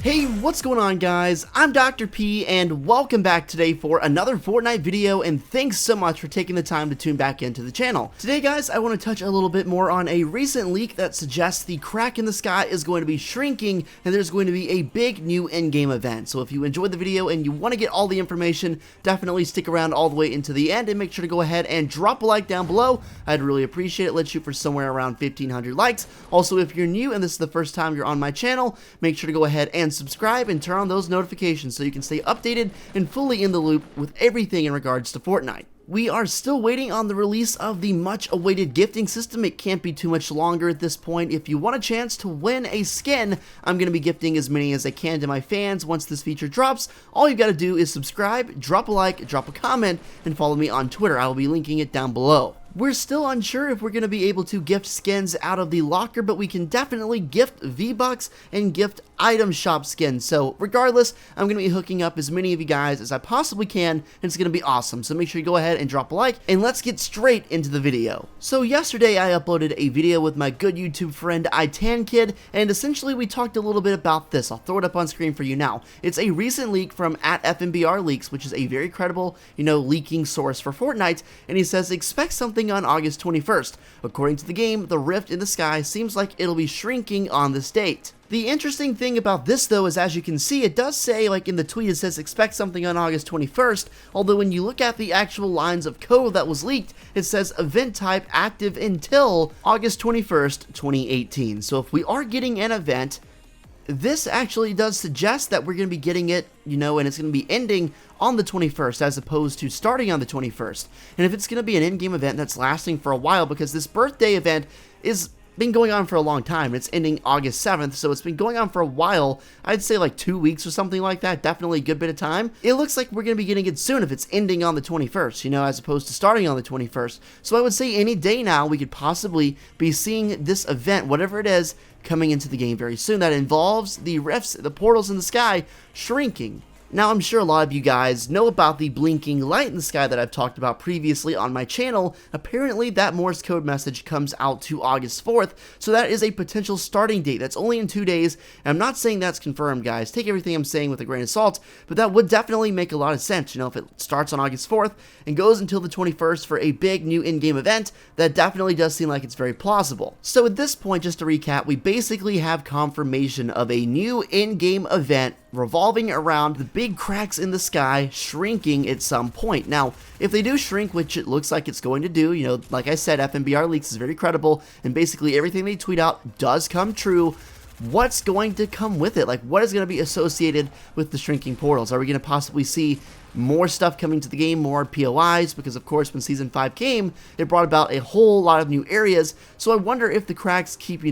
Hey, what's going on guys? I'm Dr. P and welcome back today for another Fortnite video, and thanks so much for taking the time to tune back into the channel. Today guys, I want to touch a little bit more on a recent leak that suggests the crack in the sky is going to be shrinking and there's going to be a big new in-game event. So if you enjoyed the video and you want to get all the information, definitely stick around all the way into the end and make sure to go ahead and drop a like down below. I'd really appreciate it. Let's shoot for somewhere around 1,500 likes. Also, if you're new and this is the first time you're on my channel, make sure to go ahead and subscribe and turn on those notifications so you can stay updated and fully in the loop with everything in regards to Fortnite. We are still waiting on the release of the much awaited gifting system. It can't be too much longer at this point. If you want a chance to win a skin, I'm going to be gifting as many as I can to my fans once this feature drops. All you've got to do is subscribe, drop a like, drop a comment, and follow me on Twitter. I will be linking it down below. We're still unsure if we're going to be able to gift skins out of the locker, but we can definitely gift V-Bucks and gift item shop skins. So regardless, I'm going to be hooking up as many of you guys as I possibly can, and it's going to be awesome. So make sure you go ahead and drop a like, and let's get straight into the video. So yesterday I uploaded a video with my good YouTube friend iTanKid, and essentially we talked a little bit about this. I'll throw it up on screen for you now. It's a recent leak from @FNBR Leaks, which is a very credible, leaking source for Fortnite, and he says expect something on August 21st. According to the game, the rift in the sky seems like it'll be shrinking on this date. The interesting thing about this though is, as you can see, it does say, like in the tweet, it says expect something on August 21st, although when you look at the actual lines of code that was leaked, it says event type active until August 21st, 2018. So if we are getting an event, this actually does suggest that we're going to be getting it, and it's going to be ending on the 21st as opposed to starting on the 21st. And if it's going to be an in-game event that's lasting for a while, because this birthday event is been going on for a long time. It's ending August 7th, so it's been going on for a while. I'd say like 2 weeks or something like that. Definitely a good bit of time. It looks like we're going to be getting it soon if it's ending on the 21st, as opposed to starting on the 21st. So I would say any day now we could possibly be seeing this event, whatever it is, coming into the game very soon. That involves the rifts, the portals in the sky shrinking. Now, I'm sure a lot of you guys know about the blinking light in the sky that I've talked about previously on my channel. Apparently, that Morse code message comes out to August 4th, so that is a potential starting date. That's only in 2 days, and I'm not saying that's confirmed, guys. Take everything I'm saying with a grain of salt, but that would definitely make a lot of sense. If it starts on August 4th and goes until the 21st for a big new in-game event, that definitely does seem like it's very plausible. So at this point, just to recap, we basically have confirmation of a new in-game event revolving around the big cracks in the sky shrinking at some point. Now, if they do shrink, which it looks like it's going to do, like I said, FNBR Leaks is very credible, and basically everything they tweet out does come true. What's going to come with it? Like, what is going to be associated with the shrinking portals? Are we going to possibly see more stuff coming to the game, more POIs? Because, of course, when Season 5 came, it brought about a whole lot of new areas. So I wonder if the cracks keep,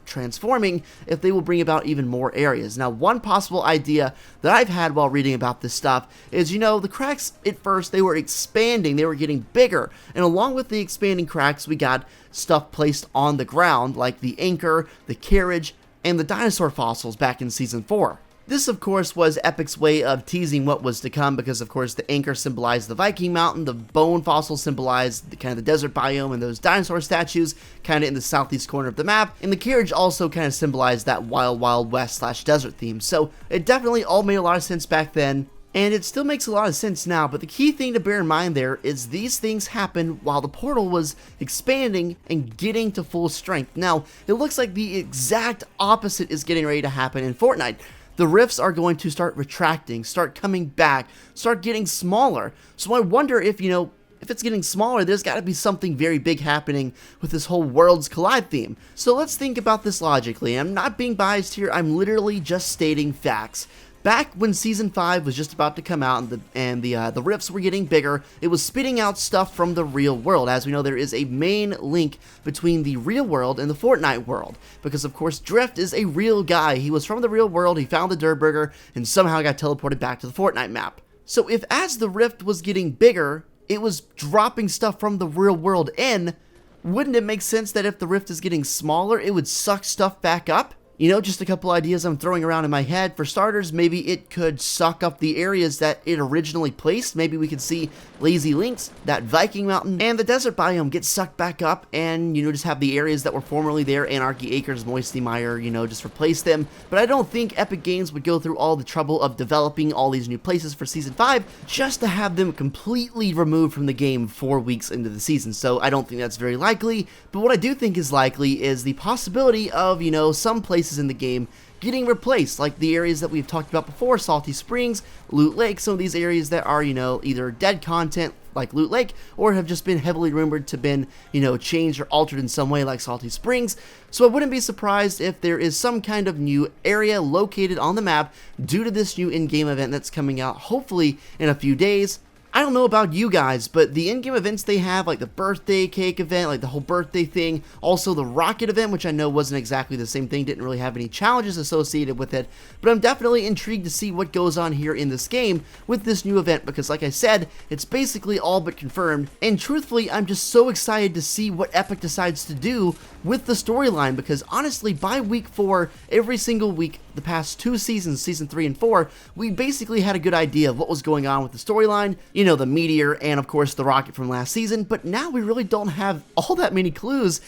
transforming, if they will bring about even more areas. Now, one possible idea that I've had while reading about this stuff is, the cracks at first, they were expanding, they were getting bigger, and along with the expanding cracks, we got stuff placed on the ground, like the anchor, the carriage, and the dinosaur fossils back in Season 4. This, of course, was Epic's way of teasing what was to come, because, of course, the anchor symbolized the Viking Mountain, the bone fossils symbolized the desert biome, and those dinosaur statues kind of in the southeast corner of the map, and the carriage also kind of symbolized that Wild Wild West / desert theme. So it definitely all made a lot of sense back then, and it still makes a lot of sense now, but the key thing to bear in mind there is these things happened while the portal was expanding and getting to full strength. Now, it looks like the exact opposite is getting ready to happen in Fortnite. The rifts are going to start retracting, start coming back, start getting smaller. So I wonder if, if it's getting smaller, there's got to be something very big happening with this whole Worlds Collide theme. So let's think about this logically. I'm not being biased here, I'm literally just stating facts. Back when Season 5 was just about to come out and the rifts were getting bigger, it was spitting out stuff from the real world. As we know, there is a main link between the real world and the Fortnite world. Because, of course, Drift is a real guy. He was from the real world, he found the Dirt Burger, and somehow got teleported back to the Fortnite map. So if as the rift was getting bigger, it was dropping stuff from the real world in, wouldn't it make sense that if the rift is getting smaller, it would suck stuff back up? You know, just a couple ideas I'm throwing around in my head. For starters, maybe it could suck up the areas that it originally placed. Maybe we could see Lazy Links, that Viking Mountain, and the desert biome get sucked back up, and, you know, just have the areas that were formerly there, Anarchy Acres, Moisty Mire, you know, just replace them. But I don't think Epic Games would go through all the trouble of developing all these new places for Season 5 just to have them completely removed from the game 4 weeks into the season. So I don't think that's very likely. But what I do think is likely is the possibility of, you know, some places in the game getting replaced, like the areas that we've talked about before, Salty Springs, Loot Lake, some of these areas that are, you know, either dead content like Loot Lake, or have just been heavily rumored to been, you know, changed or altered in some way like Salty Springs. So I wouldn't be surprised if there is some kind of new area located on the map due to this new in-game event that's coming out hopefully in a few days. I don't know about you guys, but the in-game events they have, like the birthday cake event, like the whole birthday thing, also the rocket event, which I know wasn't exactly the same thing, didn't really have any challenges associated with it, but I'm definitely intrigued to see what goes on here in this game with this new event, because like I said, it's basically all but confirmed, and truthfully, I'm just so excited to see what Epic decides to do with the storyline, because honestly, by week 4, every single week, the past 2 seasons, season 3 and 4, we basically had a good idea of what was going on with the storyline, you know, the meteor and of course the rocket from last season, but now we really don't have all that many clues.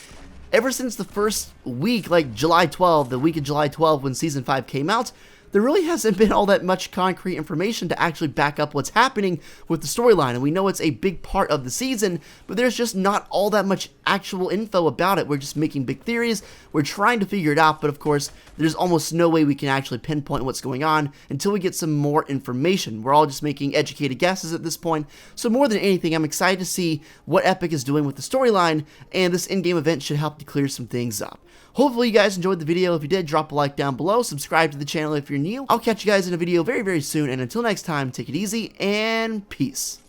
Ever since the first week, like July 12, the week of July 12 when season 5 came out, there really hasn't been all that much concrete information to actually back up what's happening with the storyline, and we know it's a big part of the season, but there's just not all that much actual info about it. We're just making big theories, we're trying to figure it out, but of course, there's almost no way we can actually pinpoint what's going on until we get some more information. We're all just making educated guesses at this point, so more than anything, I'm excited to see what Epic is doing with the storyline, and this in-game event should help to clear some things up. Hopefully you guys enjoyed the video. If you did, drop a like down below, subscribe to the channel if you're new. I'll catch you guys in a video very, very soon, and until next time, take it easy, and peace.